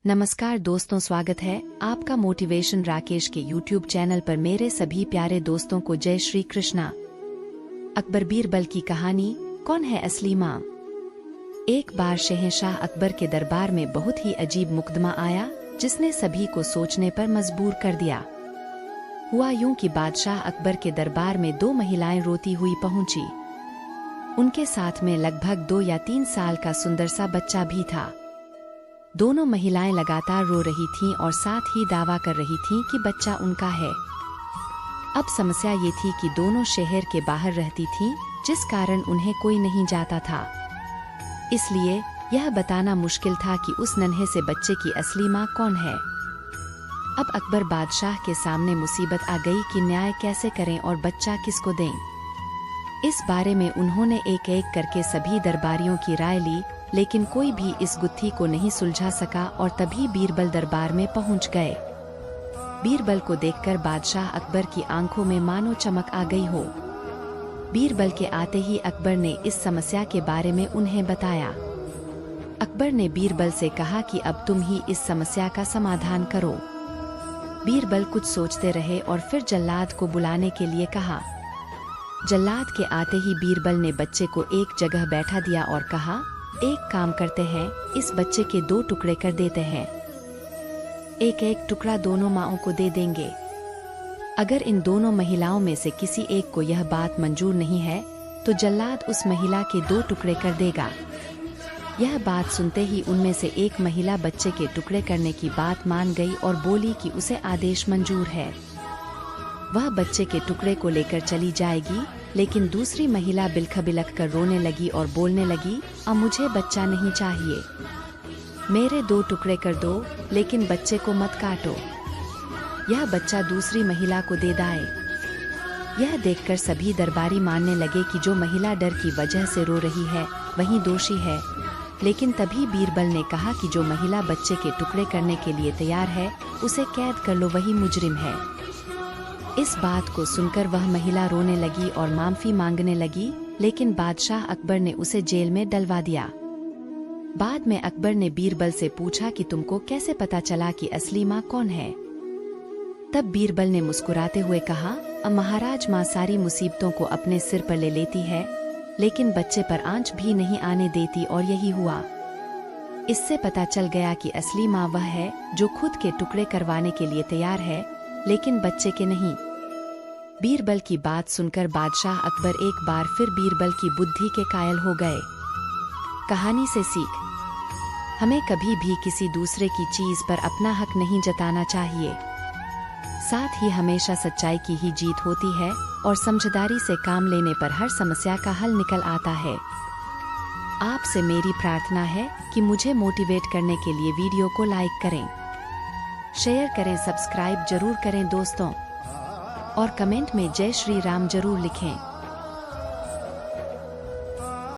नमस्कार दोस्तों, स्वागत है आपका मोटिवेशन राकेश के YouTube चैनल पर। मेरे सभी प्यारे दोस्तों को जय श्री कृष्णा। अकबर बीरबल की कहानी, कौन है असली माँ। एक बार शहंशाह अकबर के दरबार में बहुत ही अजीब मुकदमा आया जिसने सभी को सोचने पर मजबूर कर दिया। हुआ यूं कि बादशाह अकबर के दरबार में दो महिलाएं रोती हुई पहुंची। उनके साथ में लगभग 2 या 3 साल का सुंदर सा बच्चा भी था। दोनों महिलाएं लगातार रो रही थीं और साथ ही दावा कर रही थीं कि बच्चा उनका है। अब समस्या ये थी कि दोनों शहर के बाहर रहती थीं, जिस कारण उन्हें कोई नहीं जाता था। इसलिए यह बताना मुश्किल था कि उस नन्हे से बच्चे की असली माँ कौन है। अब अकबर बादशाह के सामने मुसीबत आ गई कि न्याय कैसे करें और बच्चा किसको दें। इस बारे में उन्होंने एक एक करके सभी दरबारियों की राय ली, लेकिन कोई भी इस गुत्थी को नहीं सुलझा सका। और तभी बीरबल दरबार में पहुंच गए। बीरबल को देखकर बादशाह अकबर की आंखों में मानो चमक आ गई हो। बीरबल के आते ही अकबर ने इस समस्या के बारे में उन्हें बताया। अकबर ने बीरबल से कहा कि अब तुम ही इस समस्या का समाधान करो। बीरबल कुछ सोचते रहे और फिर जल्लाद को बुलाने के लिए कहा। जल्लाद के आते ही बीरबल ने बच्चे को एक जगह बैठा दिया और कहा, एक काम करते हैं, इस बच्चे के 2 टुकड़े कर देते हैं। एक एक टुकड़ा दोनों माँओं को दे देंगे। अगर इन दोनों महिलाओं में से किसी एक को यह बात मंजूर नहीं है तो जल्लाद उस महिला के 2 टुकड़े कर देगा। यह बात सुनते ही उनमें से एक महिला बच्चे के टुकड़े करने की बात मान गई और बोली कि उसे आदेश मंजूर है। वह बच्चे के टुकड़े को लेकर चली जाएगी, लेकिन दूसरी महिला बिलख कर रोने लगी और बोलने लगी, अब मुझे बच्चा नहीं चाहिए। मेरे 2 टुकड़े कर दो, लेकिन बच्चे को मत काटो। यह बच्चा दूसरी महिला को दे दाए। यह देखकर सभी दरबारी मानने लगे कि जो महिला डर की वजह से रो रही है वही दोषी है। लेकिन तभी बीरबल ने कहा कि जो महिला बच्चे के टुकड़े करने के लिए तैयार है उसे कैद कर लो, वही मुजरिम है। इस बात को सुनकर वह महिला रोने लगी और माफी मांगने लगी, लेकिन बादशाह अकबर ने उसे जेल में डलवा दिया। बाद में अकबर ने बीरबल से पूछा कि तुमको कैसे पता चला कि असली माँ कौन है। तब बीरबल ने मुस्कुराते हुए कहा, अब महाराज, माँ सारी मुसीबतों को अपने सिर पर ले लेती है, लेकिन बच्चे पर आंच भी नहीं आने देती, और यही हुआ। इससे पता चल गया कि असली माँ वह है जो खुद के टुकड़े करवाने के लिए तैयार है, लेकिन बच्चे के नहीं। बीरबल की बात सुनकर बादशाह अकबर एक बार फिर बीरबल की बुद्धि के कायल हो गए। कहानी से सीख, हमें कभी भी किसी दूसरे की चीज पर अपना हक नहीं जताना चाहिए। साथ ही हमेशा सच्चाई की ही जीत होती है और समझदारी से काम लेने पर हर समस्या का हल निकल आता है। आपसे मेरी प्रार्थना है कि मुझे मोटिवेट करने के लिए वीडियो को लाइक करें, शेयर करें, सब्सक्राइब जरूर करें दोस्तों, और कमेंट में जय श्री राम जरूर लिखें।